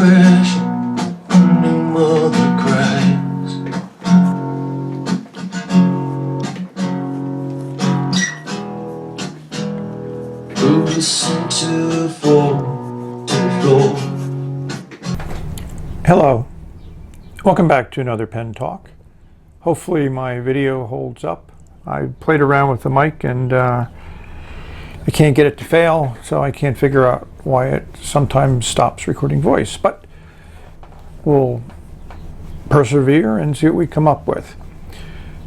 fresh, and your mother cries. Who listened to the fall, to the floor? Hello, welcome back to another pen talk. Hopefully my video holds up. I played around with the mic and I can't get it to fail, so I can't figure out why it sometimes stops recording voice, but we'll persevere and see what we come up with.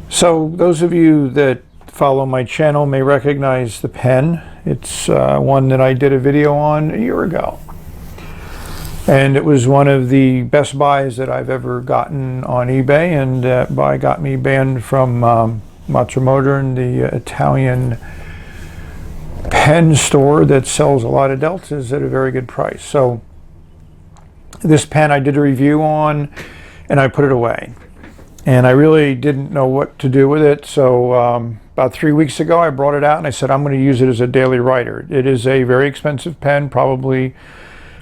So those of you that follow my channel may recognize the pen. It's one that I did a video on a year ago. And it was one of the best buys that I've ever gotten on eBay, and that buy got me banned from Modern, the Italian pen store that sells a lot of Deltas at a very good price. So this pen I did a review on and I put it away. And I really didn't know what to do with it. So about 3 weeks ago I brought it out and I said I'm going to use it as a daily writer. It is a very expensive pen, probably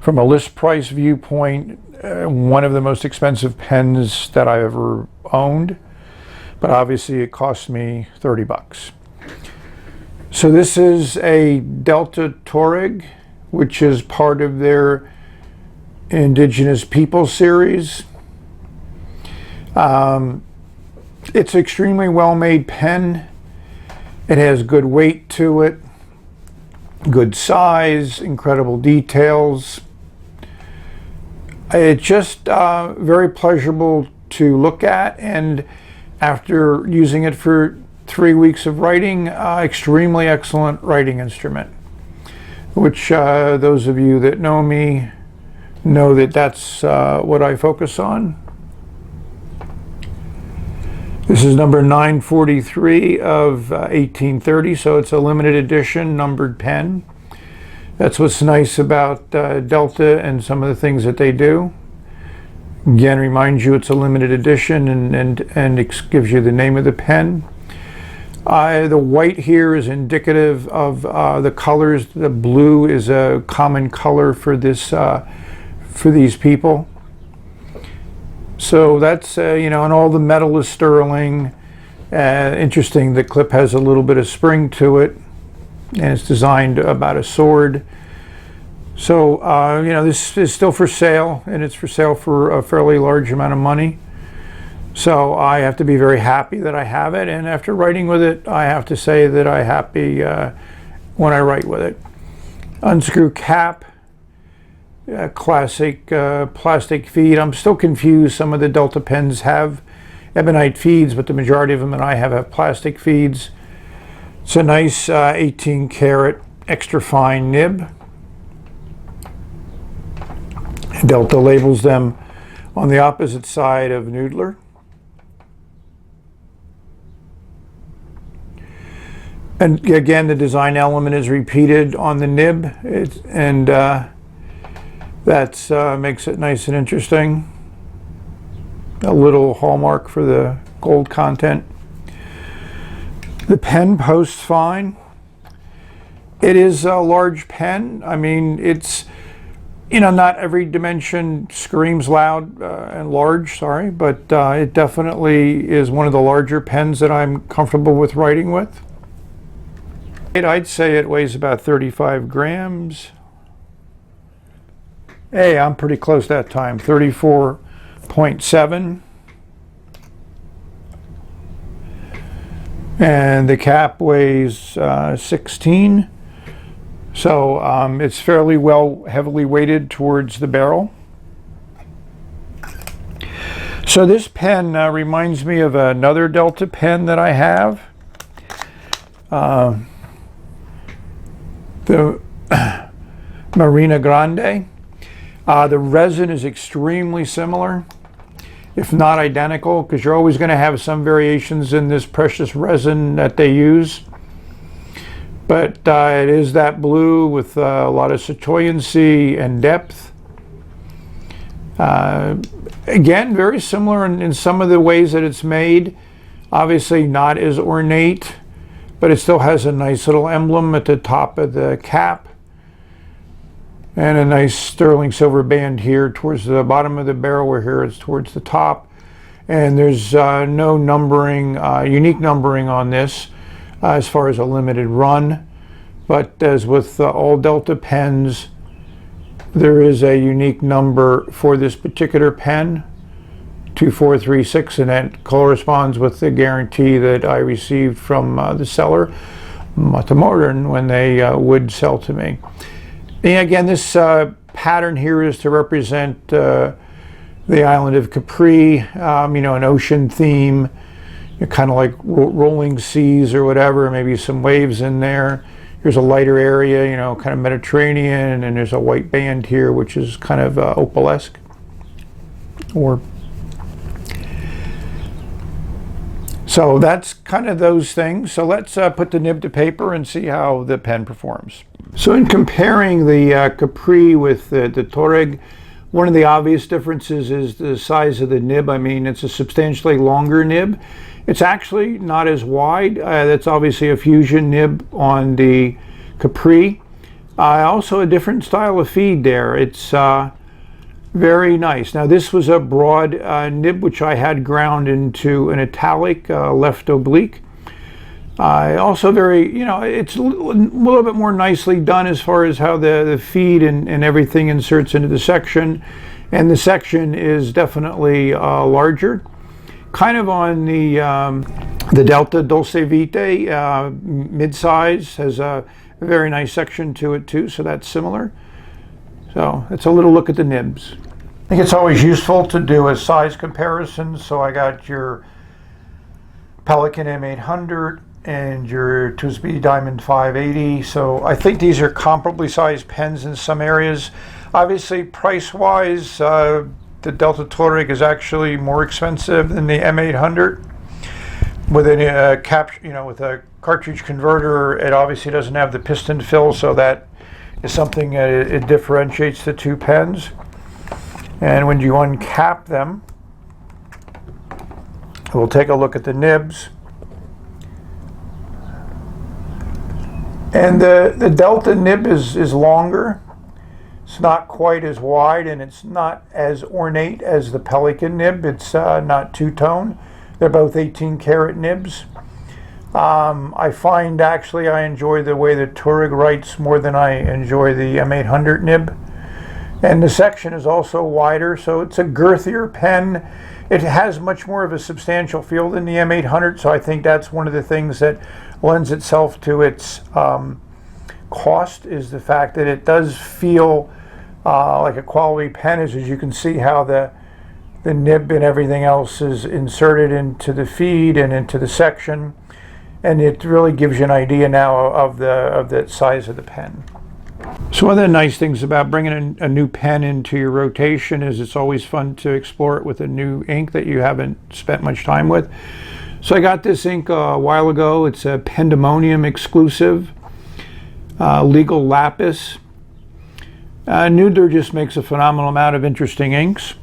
from a list price viewpoint, one of the most expensive pens that I ever owned, but obviously it cost me 30 bucks. So this is a Delta Tuareg, which is part of their Indigenous People series. It's an extremely well-made pen. It has good weight to it, good size, incredible details. It's just very pleasurable to look at, and after using it for 3 weeks of writing, extremely excellent writing instrument, which those of you that know me know that that's what I focus on. This is number 943 of 1830, so it's a limited edition numbered pen. That's what's nice about Delta and some of the things that they do. Again, reminds you it's a limited edition and it gives you the name of the pen. The white here is indicative of the colors. The blue is a common color for this for these people. So that's you know, and all the metal is sterling. Interesting, the clip has a little bit of spring to it, and it's designed about a sword. So you know, this is still for sale, and it's for sale for a fairly large amount of money. So I have to be very happy that I have it, and after writing with it, I have to say that I'm happy when I write with it. Unscrew cap, classic plastic feed. I'm still confused. Some of the Delta pens have ebonite feeds, but the majority of them that I have plastic feeds. It's a nice 18 karat extra fine nib. Delta labels them on the opposite side of Noodler. And again, the design element is repeated on the nib, and that makes it nice and interesting. A little hallmark for the gold content. The pen posts fine. It is a large pen. I mean, it's, you know, not every dimension screams loud and large, sorry, but it definitely is one of the larger pens that I'm comfortable with writing with. I'd say it weighs about 35 grams. Hey, I'm pretty close that time, 34.7. And the cap weighs 16. So it's fairly heavily weighted towards the barrel. So this pen reminds me of another Delta pen that I have. The Marina Grande. The resin is extremely similar, if not identical, because you're always going to have some variations in this precious resin that they use. But it is that blue with a lot of chatoyancy and depth. Again, very similar in some of the ways that it's made. Obviously not as ornate, but it still has a nice little emblem at the top of the cap. and a nice sterling silver band here towards the bottom of the barrel, where here it's towards the top. And there's no numbering, unique numbering on this as far as a limited run. But as with all Delta pens, there is a unique number for this particular pen, 2436, and that corresponds with the guarantee that I received from the seller, Modern, when they would sell to me. And again, this pattern here is to represent the island of Capri, you know, an ocean theme, kind of like rolling seas or whatever, maybe some waves in there. Here's a lighter area, you know, kind of Mediterranean, and there's a white band here, which is kind of opalesque. So that's kind of those things. So let's put the nib to paper and see how the pen performs. So in comparing the Capri with the Tuareg, one of the obvious differences is the size of the nib. I mean, it's a substantially longer nib. It's actually not as wide. That's obviously a fusion nib on the Capri. Also a different style of feed there. It's very nice. Now this was a broad nib, which I had ground into an italic, left oblique. Also very, you know, it's a little bit more nicely done as far as how the feed and everything inserts into the section. And the section is definitely larger. Kind of on the Delta Dulce Vitae mid-size, has a very nice section to it too, so that's similar. So it's a little look at the nibs. I think it's always useful to do a size comparison. So I got your Pelican M800 and your TWSBI Diamond 580. So I think these are comparably sized pens in some areas. Obviously, price-wise, the Delta Tuareg is actually more expensive than the M800. With with a cartridge converter, it obviously doesn't have the piston fill, so that is something that it differentiates the two pens. And when you uncap them, we'll take a look at the nibs. And the Delta nib is longer. It's not quite as wide, and it's not as ornate as the Pelican nib. It's not two-tone. They're both 18-karat nibs. I find actually I enjoy the way the Tuareg writes more than I enjoy the M800 nib. And the section is also wider, so it's a girthier pen. It has much more of a substantial feel than the M800, so I think that's one of the things that lends itself to its cost, is the fact that it does feel like a quality pen, as you can see how the nib and everything else is inserted into the feed and into the section, and it really gives you an idea now of the size of the pen. So one of the nice things about bringing a new pen into your rotation is it's always fun to explore it with a new ink that you haven't spent much time with. So I got this ink a while ago. It's a Pandemonium exclusive, legal Lapis. Noodler just makes a phenomenal amount of interesting inks.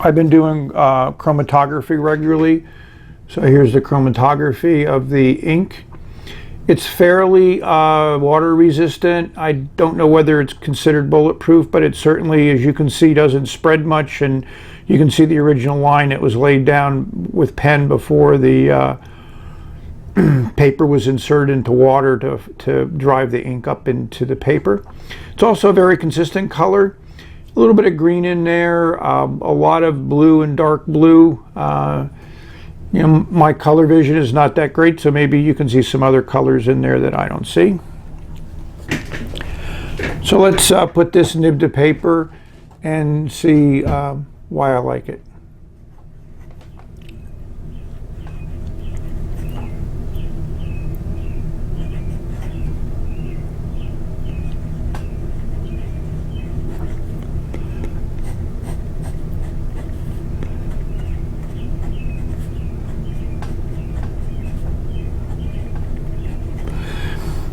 I've been doing chromatography regularly. So here's the chromatography of the ink. It's fairly water resistant. I don't know whether it's considered bulletproof, but it certainly, as you can see, doesn't spread much. And you can see the original line. It was laid down with pen before the paper was inserted into water to drive the ink up into the paper. It's also a very consistent color. A little bit of green in there, a lot of blue and dark blue. You know, my color vision is not that great, so maybe you can see some other colors in there that I don't see. So let's put this nib to paper and see why I like it.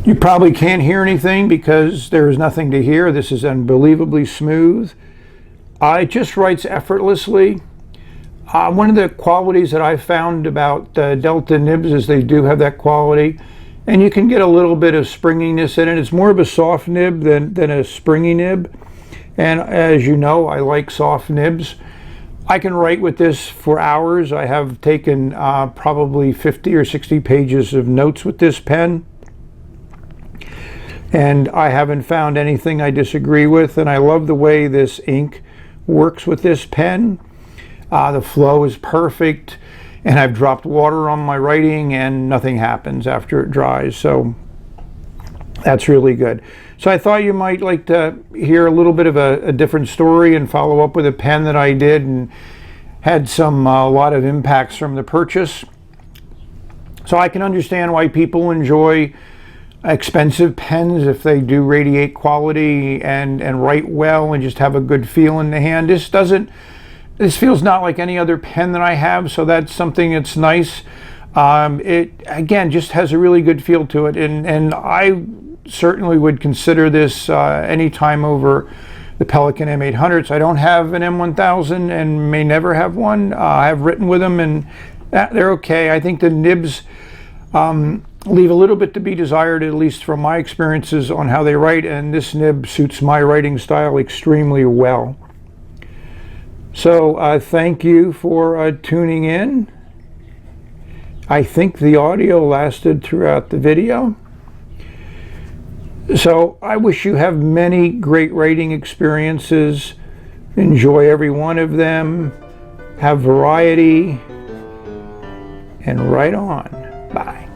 You probably can't hear anything because there is nothing to hear. This is unbelievably smooth. It just writes effortlessly. One of the qualities that I found about Delta nibs is they do have that quality, and you can get a little bit of springiness in it. It's more of a soft nib than a springy nib. And as you know, I like soft nibs. I can write with this for hours. I have taken probably 50 or 60 pages of notes with this pen, and I haven't found anything I disagree with, and I love the way this ink works with this pen. The flow is perfect, and I've dropped water on my writing and nothing happens after it dries, so that's really good. So I thought you might like to hear a little bit of a different story and follow up with a pen that I did and had a lot of impacts from the purchase. So I can understand why people enjoy expensive pens if they do radiate quality and write well and just have a good feel in the hand. This feels not like any other pen that I have, so that's something that's nice. It again just has a really good feel to it, and I certainly would consider this anytime over the Pelikan M800s. I don't have an M1000 and may never have one. I have written with them and they're okay. I think the nibs leave a little bit to be desired, at least from my experiences on how they write, and this nib suits my writing style extremely well. So thank you for tuning in. I think the audio lasted throughout the video. So I wish you have many great writing experiences. Enjoy every one of them. Have variety. And write on. Bye.